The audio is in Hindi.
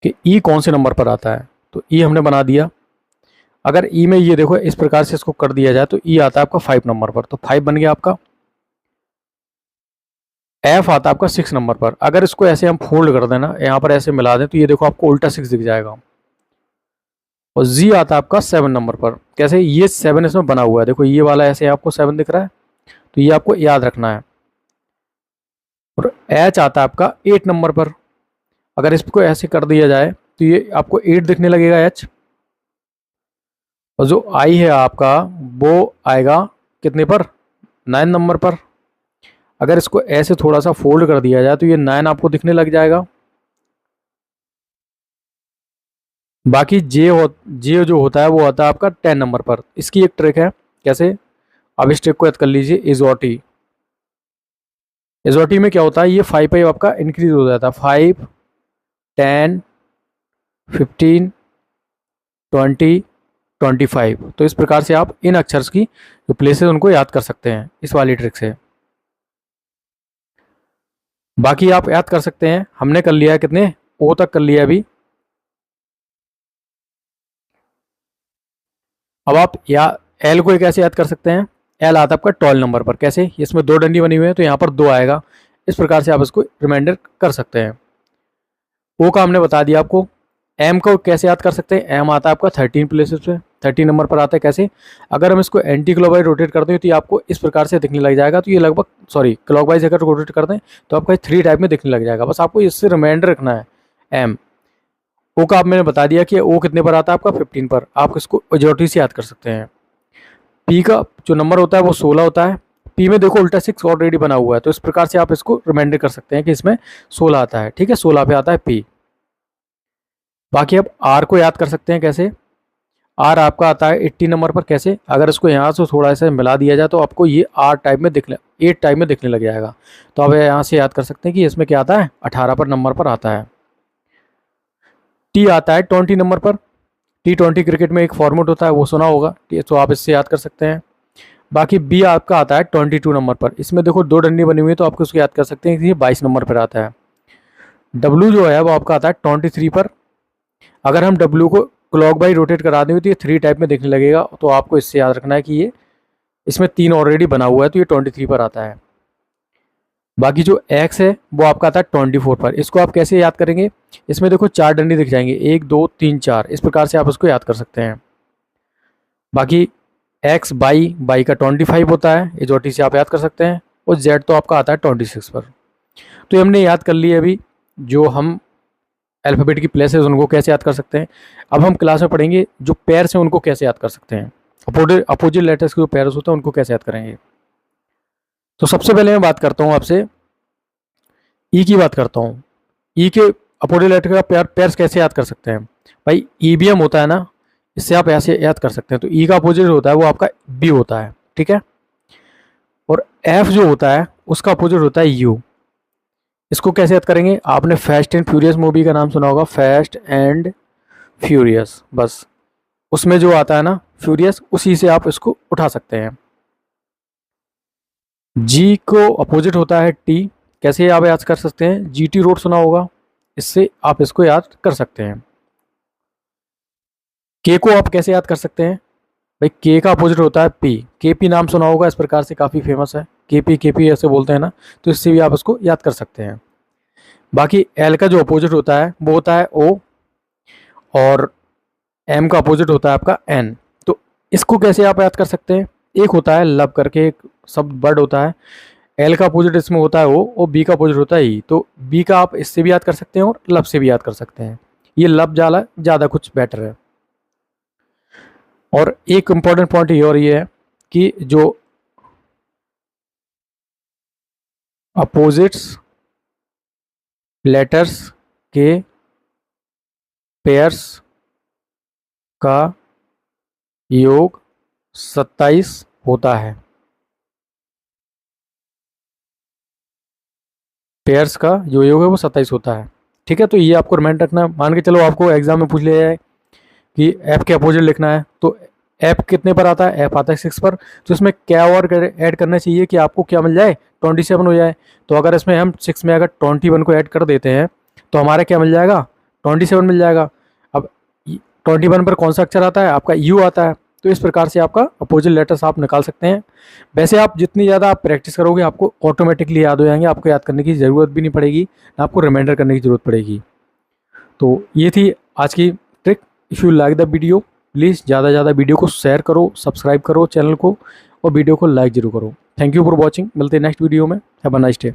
कि ई कौन से नंबर पर आता है। तो ई हमने बना दिया। अगर ई में ये देखो इस प्रकार से इसको कर दिया जाए तो ई आता है आपका 5 नंबर पर, तो 5 बन गया आपका। एफ आता है आपका 6 नंबर पर। अगर इसको ऐसे हम फोल्ड कर देना, यहाँ पर ऐसे मिला दें, तो ये देखो आपको उल्टा 6 दिख जाएगा। और जी आता है आपका 7 नंबर पर। कैसे, ये 7 इसमें बना हुआ है, देखो ये वाला ऐसे आपको 7 दिख रहा है, तो ये आपको याद रखना है। और एच आता है आपका 8 नंबर पर। अगर इसको ऐसे कर दिया जाए तो ये आपको 8 दिखने लगेगा एच। और जो आई है आपका वो आएगा कितने पर, 9 नंबर पर। अगर इसको ऐसे थोड़ा सा फोल्ड कर दिया जाए तो ये 9 आपको दिखने लग जाएगा। बाकी जे जो होता है वो होता है आपका 10 नंबर पर। इसकी एक ट्रिक है, कैसे, अब इस ट्रिक को याद कर लीजिए। इजोटी, इजोटी में क्या होता है, ये 5 पे आपका इंक्रीज हो जाता है, 5, 10, 15, 20, 25। तो इस प्रकार से आप इन अक्षर्स की जो प्लेसेस उनको याद कर सकते हैं इस वाली ट्रिक से। बाकी आप याद कर सकते हैं, हमने कर लिया है कितने, ओ तक कर लिया अभी। अब आप या एल को कैसे याद कर सकते हैं, एल आता है आपका 12 नंबर पर। कैसे, इसमें 2 डंडी बनी हुई है तो यहाँ पर 2 आएगा। इस प्रकार से आप इसको रिमाइंडर कर सकते हैं। ओ का हमने बता दिया आपको। एम को कैसे याद कर सकते हैं, एम आता है आपका 13 प्लेसेस पे, 13 नंबर पर आता है। कैसे, अगर हम इसको एंटी क्लॉकवाइज रोटेट करते हैं तो ये आपको इस प्रकार से दिखने लग जाएगा। तो ये लगभग, सॉरी, क्लॉकवाइज अगर रोटेट करते हैं तो आपका 3 टाइप में दिखने लग जाएगा। बस आपको इससे रिमाइंडर रखना है एम। ओ का आप मैंने बता दिया कि ओ कितने पर आता है आपका 15 पर। आप इसको मेजॉरिटी से याद कर सकते हैं। पी का जो नंबर होता है वो 16 होता है। पी में देखो उल्टा 6 ऑलरेडी बना हुआ है, तो इस प्रकार से आप इसको रिमाइंडर कर सकते हैं कि इसमें 16 आता है। ठीक है, 16 पे आता है पी। बाकी अब आर को याद कर सकते हैं कैसे, आर आपका आता है 80 नंबर पर। कैसे, अगर इसको यहाँ से थोड़ा सा मिला दिया जाए तो आपको ये आर टाइप में दिखने, 8 टाइप में दिखने लग जाएगा। तो आप यहाँ से याद कर सकते हैं कि इसमें क्या आता है, 18 पर नंबर पर आता है। टी आता है 20 नंबर पर। T20 क्रिकेट में एक फॉर्मेट होता है, वो सुना होगा, तो आप इससे याद कर सकते हैं। बाकी बी आपका आता है 22 नंबर पर। इसमें देखो 2 डंडी बनी हुई है तो आपको उसको याद कर सकते हैं कि ये 22 नंबर पर आता है। डब्ल्यू जो है वो आपका आता है 23 पर। अगर हम डब्ल्यू को क्लॉक बाई रोटेट करा देंगे तो ये 3 टाइप में दिखने लगेगा। तो आपको इससे याद रखना है कि ये इसमें 3 ऑलरेडी बना हुआ है, तो ये 23 पर आता है। बाकी जो एक्स है वो आपका आता है 24 पर। इसको आप कैसे याद करेंगे, इसमें देखो 4 डंडी दिख जाएंगे, 1, 2, 3, 4। इस प्रकार से आप इसको याद कर सकते हैं। बाकी एक्स बाई का 25 होता है, एजोटी से आप याद कर सकते हैं। और जेड तो आपका आता है 26 पर। तो हमने याद कर लिए अभी जो हम अल्फ़ाबेट की प्लेसेस उनको कैसे याद कर सकते हैं। अब हम क्लास में पढ़ेंगे जो पेयर्स हैं उनको कैसे याद कर सकते हैं, अपोजिट लेटर्स के जो पेयर्स होते हैं उनको कैसे याद करेंगे। तो सबसे पहले मैं बात करता हूँ आपसे, ई की बात करता हूँ। ई के अपोजिट लेटर का पेयर्स कैसे याद कर सकते हैं। भाई ईबीएम होता है ना, इससे आप ऐसे याद कर सकते हैं। तो ई का अपोजिट होता है वो आपका बी होता है, ठीक है। और एफ जो होता है उसका अपोजिट होता है यू। इसको कैसे याद करेंगे, आपने फास्ट एंड फ्यूरियस मूवी का नाम सुना होगा, फास्ट एंड फ्यूरियस, बस उसमें जो आता है ना फ्यूरियस, उसी से आप इसको उठा सकते हैं। जी को अपोजिट होता है टी। कैसे आप याद कर सकते हैं, जी टी रोड सुना होगा, इससे आप इसको याद कर सकते हैं। के को आप कैसे याद कर सकते हैं, भाई के का अपोजिट होता है पी। के पी नाम सुना होगा, इस प्रकार से काफ़ी फेमस है, के पी ऐसे बोलते हैं ना, तो इससे भी आप इसको याद कर सकते हैं। बाकी एल का जो अपोजिट होता है वो होता है ओ। और एम का अपोजिट होता है आपका एन। तो इसको कैसे आप याद कर सकते हैं, एक होता है लब करके एक शब्द वर्ड होता है, एल का अपोजिट इसमें होता है ओ और बी का अपोजिट होता है ई। तो बी का आप इससे भी याद कर सकते हैं और लब से भी याद कर सकते हैं। ये लब ज़्यादा कुछ बेटर है। और एक इम्पॉर्टेंट पॉइंट ये और ये है कि जो अपोजिट्स लेटर्स के पेयर्स का योग 27 होता है। पेयर्स का जो योग है वो 27 होता है, ठीक है। तो ये आपको रिमाइंड रखना। मान के चलो आपको एग्जाम में पूछ लिया जाए कि एफ के अपोजिट लिखना है, तो एफ कितने पर आता है, एफ आता है 6 पर। तो इसमें क्या और ऐड करना चाहिए कि आपको क्या मिल जाए, 27 हो जाए। तो अगर इसमें हम 6 में अगर 21 को ऐड कर देते हैं तो हमारा क्या मिल जाएगा, 27 मिल जाएगा। अब 21 पर कौन सा अक्षर आता है? आपका यू आता है। तो इस प्रकार से आपका अपोजिट लेटर्स आप निकाल सकते हैं। वैसे आप जितनी ज़्यादा आप प्रैक्टिस करोगे आपको ऑटोमेटिकली याद हो जाएंगे, आपको याद करने की ज़रूरत भी नहीं पड़ेगी, ना आपको रिमाइंडर करने की ज़रूरत पड़ेगी। तो ये थी आज की trick. If you like the video please ज़्यादा से ज़्यादा वीडियो को शेयर करो, सब्सक्राइब करो चैनल को, और वीडियो को लाइक जरूर करो। Thank you for watching. मिलते हैं नेक्स्ट वीडियो में। Have a nice day.